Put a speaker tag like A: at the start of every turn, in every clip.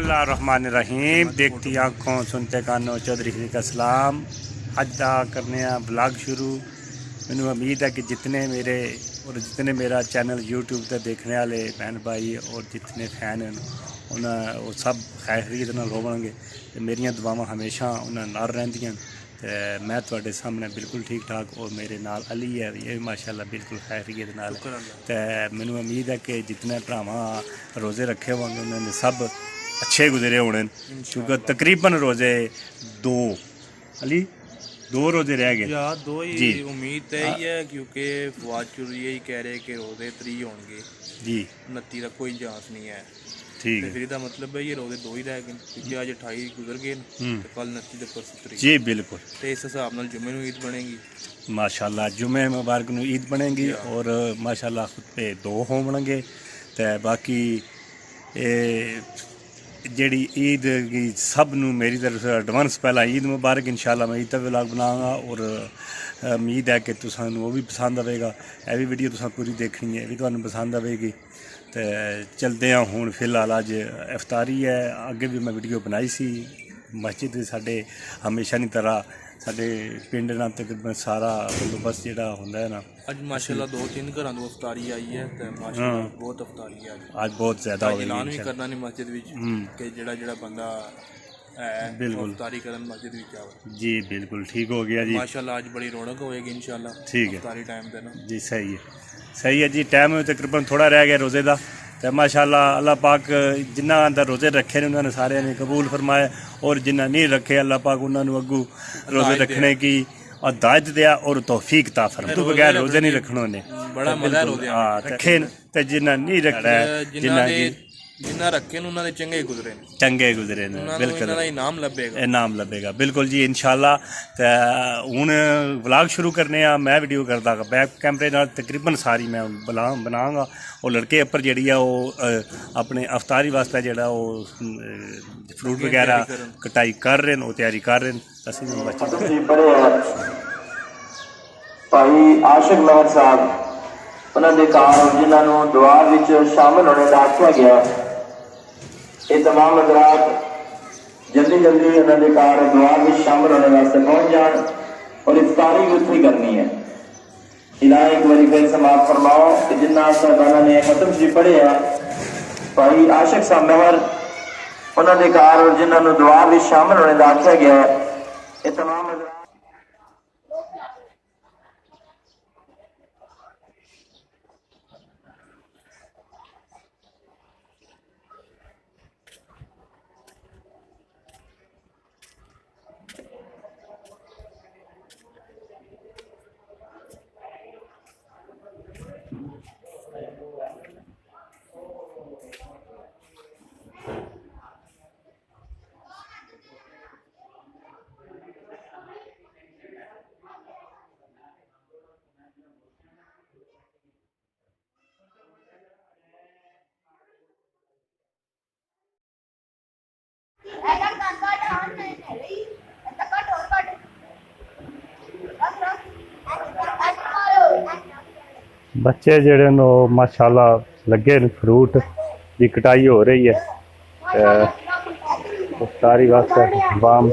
A: बिस्मिल्लाहिर्रहमानिर्रहीम। देखती आँखों सुनते कानों चौधरी का सलाम। अज दा करने ब्लॉग शुरू। मैनू उम्मीद है कि जितने मेरे और जितने मेरा चैनल यूट्यूब पर देखने वाले बहन भाई और जितने फैन हैं उन्हें वो सब खैरियत नाल होवणगे ते मेरियां दुआवां हमेशा उन्हां नाल रहिंदियां। ते मैं तुहाडे सामने बिल्कुल ठीक ठाक और मेरे नाल अली है ये माशाल्लाह बिल्कुल खैरियत नाल। ते मैनू उम्मीद है कि जितने भरावां रोज़े रखे होंगे उन्होंने सब अच्छे गुजरे होने क्योंकि तकरीबन रोज़े दो अली दो रोज़े रह गए
B: यार दो ही
A: जी।
B: उम्मीद तो यही है क्योंकि फवाद चौधरी यही कह रहे कि रोज़े 3 होंगे
A: जी
B: 29 का कोई चांस नहीं है।
A: ठीक
B: तो
A: है
B: फिर इसका मतलब है ये रोज़े दो ही रह गए क्योंकि अज 28 गुजर गए तो कल 29 तो परसों 3
A: जी बिल्कुल।
B: तो इस हिसाब नाल जुम्मे नूं ईद बनेगी
A: माशाल्लाह जुमे मुबारक नूं ईद बनेगी और माशाल्लाह खुतबे दो होवणगे ते बाकी जेड़ी ईद की सब नूं मेरी तरफ से एडवांस पहला ईद मुबारक। इंशाल्लाह मैं ईद का व्लॉग बनाऊंगा और उम्मीद है कि तुसानू वो भी पसंद आएगा। यह भी वीडियो तुसां पूरी देखनी है भी तुहानू पसंद आएगी। तो चलते हैं हुण फिलहाल अज इफ्तारी है। अगे भी मैं वीडियो बनाई सी मस्जिद साडे हमेशा की तरह साडे पिंड नाल तकरीबन सारा बंदोबस्त जिहड़ा हुंदा है ना
B: अज माशाल्लाह 2-3 घरां तों इफ्तारी आई है तो माशाल्लाह बहुत इफ्तारी है
A: आज बहुत ज़्यादा हो
B: ऐलान भी
A: गई
B: करना नहीं मस्जिद विच कि जेड़ा बंदा है
A: बिल्कुल
B: इफ्तारी करन मस्जिद विच आवे।
A: जी बिल्कुल ठीक हो गया जी।
B: माशाल्लाह आज बड़ी रौनक होएगी इंशाल्लाह
A: ठीक है
B: इफ्तारी टाइम ते ना
A: जी सही है जी। टाइम तकरीबन थोड़ा रह गया रोज़े का तो माशाल्लाह अल्लाह पाक जिन्ना अंदर रोज़े रखे ने उन्होंने सारे ने कबूल फरमाए और जिन्ना नहीं रखे अल्लाह पाक उन्होंने अगू रोज़े रखने की हिदायत दिया और तौफीक ता फरमा तो बगैर रोज़े नहीं रखने ने
B: बड़ा मजा रोज़े
A: हाँ रखे तो जिन्ना नहीं रखना जिन्ना
B: जिन्ना रखे उन्होंने दे चंगे गुजरे ने
A: चंगे गुजरे ने बिल्कुल
B: इनाम लभेगा
A: इनाम लभेगा बिल्कुल जी इंशाल्लाह। तो हुण व्लॉग शुरू करने मैं वीडियो करदा बैक कैमरे नाल तकरीबन सारी मैं बनांगा और लड़के उपर जिहड़ी आ वो अपने अफ्तारी वास्ते जिहड़ा वो फ्रूट वगैरह कटाई कर रहे हैं वो तैयारी कर रहे हैं। असीं भी बच्चे
C: भाई आशिक महर साहब उन्होंने कार जिन्होंने दुआ विच शामिल होने का आख्या गया ये तमाम हजरात जल्दी जल्दी उन्होंने कार दुआ विच शामिल होने वास्ते पहुंच जान और इफ्तारी भी उत्थे करनी है। इलाही एक बार फिर समाप्त फरमाओ कि जिन्ना साहबाना ने खत्म जी पढ़े है भाई आशिक साहब महर उन्होंने कार और जिन्होंने दुआ विच शामिल होने का आख्या गया ये तमाम हजरात
A: बच्चे जेड़े न माशाल्लाह लगे न फ्रूट की कटाई हो रही है इफ्तारी वास्ते बाम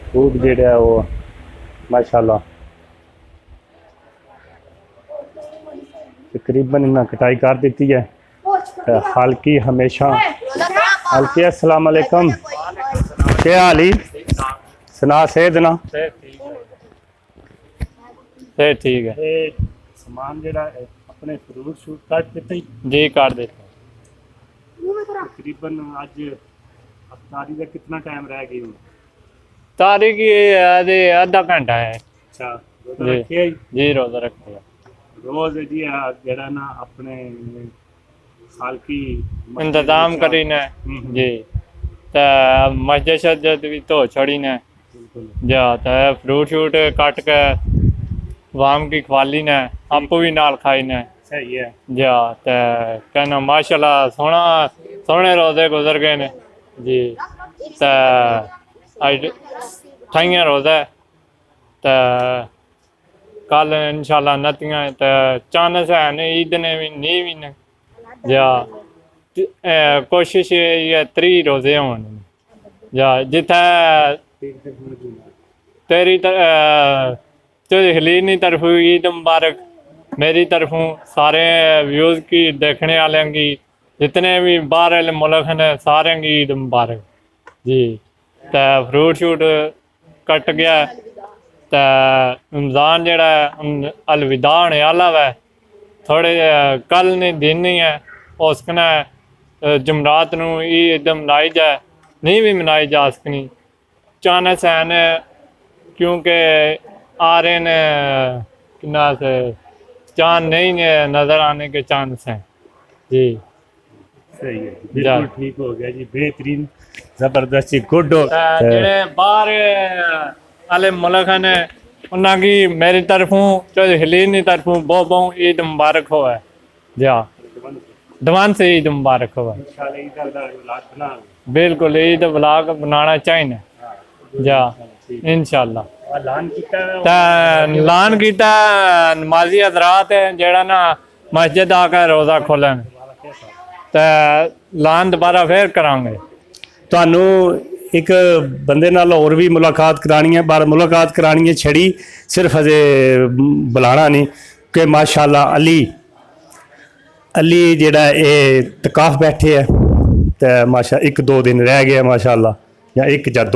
A: फ्रूट जेड़े है वो माशाल्लाह तकरीबन इन्हें कटाई कर दी है। हल्की हमेशा हल्की अस्सलाम वालेकुम क्या हाल ही सुना सेहत ना ठीक है। समान जेड़ा अपने फ्रूट शूट काट देते जी काट देते तकरीबन अज अफ्तारी का कितना टाइम रह गई
D: तारीख आधा घंटा है।
A: अच्छा जी
D: रोजा रखे
A: रोज जी जेड़ा ना अपने साल की
D: इंतजाम करी ने जी तो मस्जिद शस्जिद भी धो छड़ी ने जा तो फ्रूट शूट कट के वाम की खवाली ने आपू भी नाल खाई ने
A: सही है
D: जा तो कहना माशाल्लाह सोहने रोजे गुजर गए ने जी। तो अज 28 रोजा तो कल इंशाल्लाह 29 तो चांस है ने ईद ने भी नहीं भी ने जा کوشش یہ 3 روزے ہون جا جتھے تیری ہلینی طرف عید مبارک، میری طرفوں سارے ویوز کی دیکھنے والوں کی جتنے بھی باہر والے ملک ہیں سارے کی عید مبارک جی۔ تو فروٹ شوٹ کٹ گیا تو رمضان جڑا ہے الوداع ہونے والا ہے، تھوڑے کل نہیں دن نہیں ہے، اس کنے جمعرات نو عید منائی جائے، نہیں بھی منائی جا سکنی چانس ہیں کیونکہ آ رہے ہیں کنا سے چاند نہیں نظر آنے کے چانس ہیں جی۔
A: صحیح ہے، بالکل ٹھیک ہو گیا جی، بہترین زبردست جی، گڈ ہو
D: جڑے باہر والے ملک ہیں انہاں کی میری طرفوں ہلینی طرفوں بہت عید مبارک ہوا ہے جا، دوان سے عید مبارک ہوا ہے، بالکل عید بلاگ بنانا چاہیے جا انشاءاللہ۔ اعلان کیتا نمازی حضرات جڑا نا مسجد آ کے روزہ کھولن تو اعلان دوبارہ پھر کریں گے۔
A: تانوں ایک بندے نال اور بھی ملاقات کرانی ہے، بار ملاقات کرانی ہے چھڑی صرف ہجے بلانا نہیں کہ ماشاءاللہ علی جڑا اے تکاف بیٹھے ہے تو ماشاء 1-2 دن رہ گیا ماشاءاللہ، یا 1 یا 2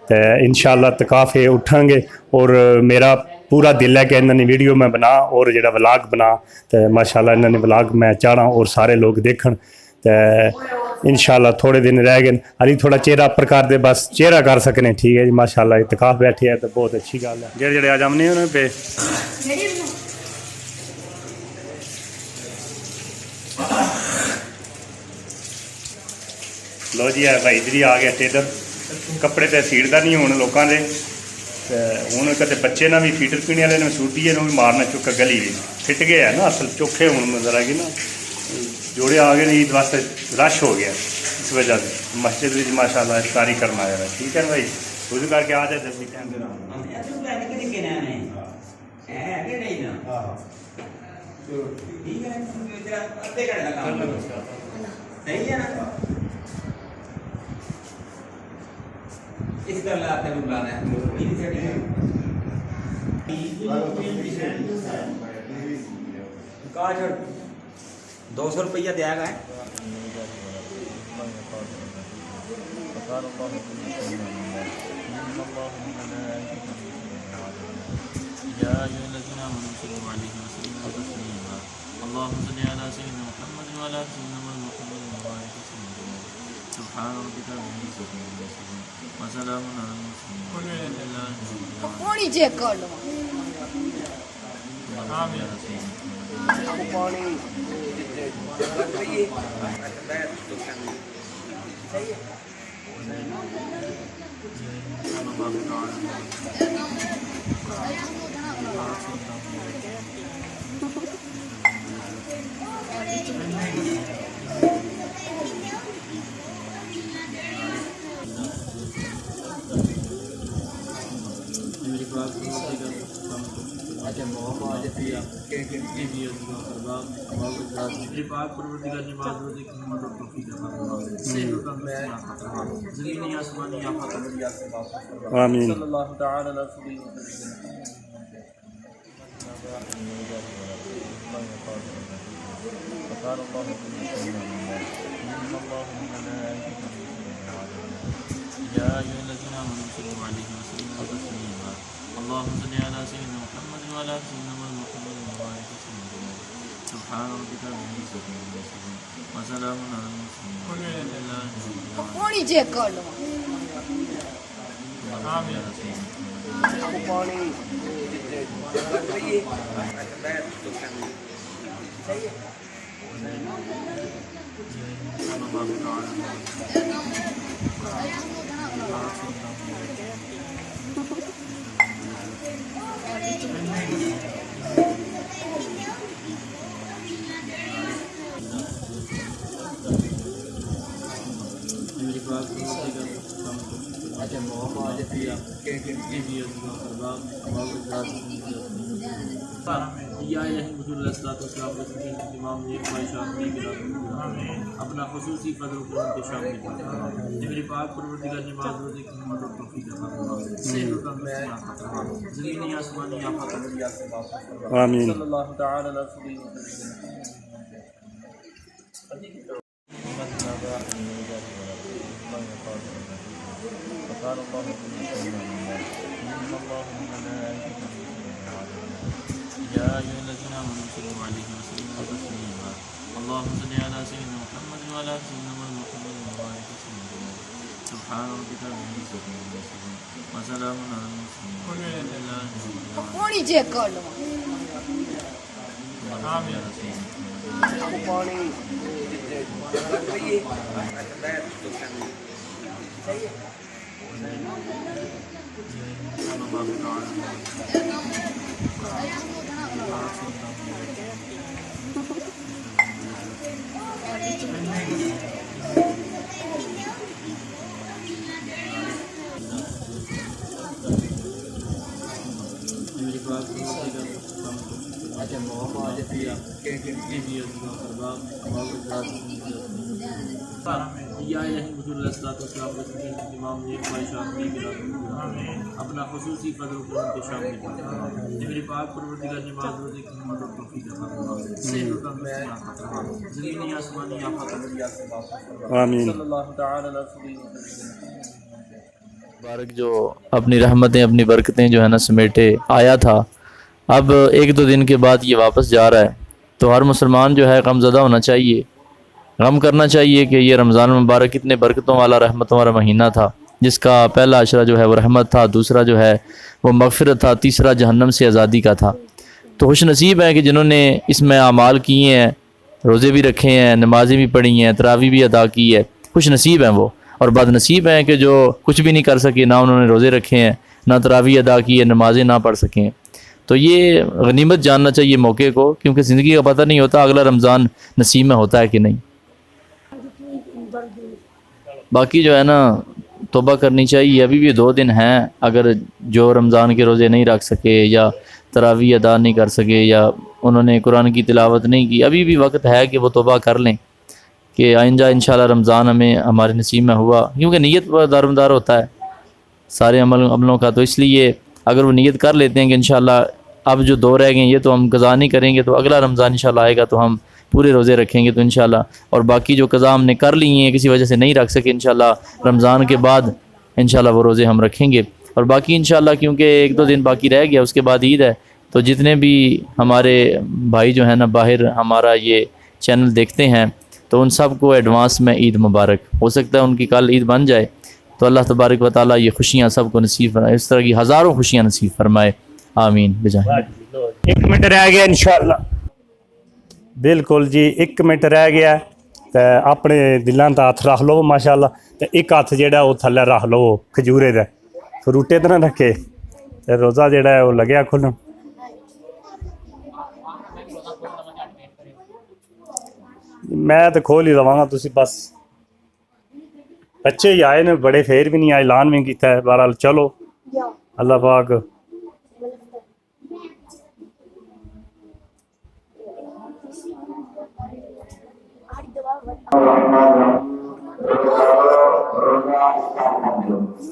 A: تو انشاءاللہ تکاف اٹھیں گے، اور میرا پورا دل ہے کہ انہوں نے ویڈیو میں بنا اور جڑا ولاگ بنا تو ماشاءاللہ انہوں نے ولاگ میں چاہنا اور سارے لوگ دیکھن تو انشاءاللہ تھوڑے دن رہ گئے، علی تھوڑا چہرہ پر کر دے، بس چہرہ کر سکنے، ٹھیک ہے جی ماشاءاللہ اتقاف بیٹھے ہے تو بہت اچھی گل ہے جڑے جڑے آج آمنے انہوں پہ لو جی ہے بھائی ادھر ہی آ گیا ٹیلر، کپڑے تے سیڑدا نہیں ہون لوکاں دے تے ہن کتے بچے نہ بھی فیڈر پینے والے نے سوٹی ہے بھی مارنا چکا گلی بھی پھٹ گیا ہے نا، اصل چوکھے ہوں نظر آ گئی نا، جوڑے آ گئے عید واسطے رش ہو گیا اس وجہ سے مسجد بھی ماشاءاللہ افطاری کرنا آیا ہے، ٹھیک ہے بھائی وضو کر کے آ جائے جلدی ٹائم دے
E: اس طرح آپ نے بلانا ہے کہا چھوڑ 200 روپیہ دیا گا
B: اللهم صل على سيدنا محمد وعلى آل سيدنا محمد وبارك وسلم سبحان ربك رب العزة عما يصفون وسلام على المرسلين والحمد لله رب
F: پانی چیک کر لو
A: آمین
B: اللہ تعالی علیہ وسلم يا أيها الذين آمنوا صلوا عليه وسلموا تسليما اللهم صل على سيدنا محمد وعلى آل سيدنا محمد وبارك وسلم سبحان ربك رب العزة عما يصفون وسلام على المرسلين والحمد لله رب العالمين
F: پانی چیک کر لو
B: یا الہی حضور علیہ الصلوۃ والسلام کے امام نے خواہشات کی اپنا خصوصی فضل و کرم کے شامل فرما میرے پاک پروردگار نماز روزے کی ہمت اور توفیق عطا فرما صحت و تندرستی عطا فرما زمینی آسمانی آفات سے واپس فرما
A: آمین
B: صلی اللہ تعالی علیہ وسلم يا أيها الذين آمنوا صلوا عليه وسلموا تسليما اللهم صل على سيدنا محمد وعلى آل سيدنا محمد وبارك وسلم سبحان ربك رب العزة عما يصفون وسلام على المرسلين والحمد لله رب العالمين
F: پانی چیک کر لواں
B: یا الہی حضور علیہ الصلوۃ والسلام کے امام نے خواہشات کی اپنا خصوصی فضل و کرم کے شامل فرما میرے پاک پروردگار نماز روزے کی ہمت اور توفیق عطا فرما صحت و تندرستی عطا فرما زمینی آسمانی آفات سے واپس فرما
A: آمین
B: صلی اللہ تعالی علیہ وسلم
G: مبارک جو اپنی رحمتیں اپنی برکتیں جو ہے نا سمیٹے آیا تھا، اب ایک دو دن کے بعد یہ واپس جا رہا ہے، تو ہر مسلمان جو ہے غم زدہ ہونا چاہیے، غم کرنا چاہیے کہ یہ رمضان مبارک کتنے برکتوں والا رحمتوں والا مہینہ تھا، جس کا پہلا عشرہ جو ہے وہ رحمت تھا، دوسرا جو ہے وہ مغفرت تھا، تیسرا جہنم سے آزادی کا تھا۔ تو خوش نصیب ہیں کہ جنہوں نے اس میں اعمال کیے ہیں، روزے بھی رکھے ہیں، نمازیں بھی پڑھی ہیں، تراویح بھی ادا کی ہے، خوش نصیب ہیں وہ، اور بد نصیب ہیں کہ جو کچھ بھی نہیں کر سکے، نہ انہوں نے روزے رکھے ہیں، نہ تراویح ادا کی ہے، نمازیں نہ پڑھ سکیں۔ تو یہ غنیمت جاننا چاہیے موقع کو، کیونکہ زندگی کا پتہ نہیں ہوتا اگلا رمضان نصیب میں ہوتا ہے کہ نہیں۔ باقی جو ہے نا توبہ کرنی چاہیے، ابھی بھی 2 دن ہیں، اگر جو رمضان کے روزے نہیں رکھ سکے یا تراویح ادا نہیں کر سکے یا انہوں نے قرآن کی تلاوت نہیں کی، ابھی بھی وقت ہے کہ وہ توبہ کر لیں کہ آئندہ انشاءاللہ رمضان ہمارے نصیب میں ہوا، کیونکہ نیت پر دارمدار ہوتا ہے سارے عملوں کا۔ تو اس لیے اگر وہ نیت کر لیتے ہیں کہ انشاءاللہ اب جو 2 رہ گئے یہ تو ہم قضا نہیں کریں گے، تو اگلا رمضان انشاءاللہ آئے گا تو ہم پورے روزے رکھیں گے، تو انشاءاللہ، اور باقی جو قضا ہم نے کر لی ہیں کسی وجہ سے نہیں رکھ سکے، انشاءاللہ رمضان کے بعد انشاءاللہ وہ روزے ہم رکھیں گے۔ اور باقی انشاءاللہ کیونکہ 1-2 دن باقی رہ گیا، اس کے بعد عید ہے، تو جتنے بھی ہمارے بھائی جو ہیں نا باہر ہمارا یہ چینل دیکھتے ہیں، تو ان سب کو ایڈوانس میں عید مبارک، ہو سکتا ہے ان کی کل عید بن جائے، تو اللہ تبارک و تعالیٰ یہ خوشیاں سب کو نصیب فرمائے، اس طرح کی ہزاروں خوشیاں نصیب فرمائے، آمین بجائے۔
A: 1 منٹ رہ گیا انشاءاللہ، بالکل جی 1 منٹ رہ گیا، تو اپنے دلاں تے ہاتھ رکھ لو ماشاءاللہ، تو ایک ہاتھ جہا وہ تھلے رکھ لو کھجورے دے، فروٹے تو نہ رکھے، تو روزہ جہا ہے وہ لگیا کھلن۔ میں تو کھول ہی لواں گا، تسی بس بچے ہی آئے نے، بڑے پھر بھی نہیں آئے، اعلان بھی کیتا ہے، بہرحال چلو اللہ پاک
C: الرحمن الرحیم۔ روزہ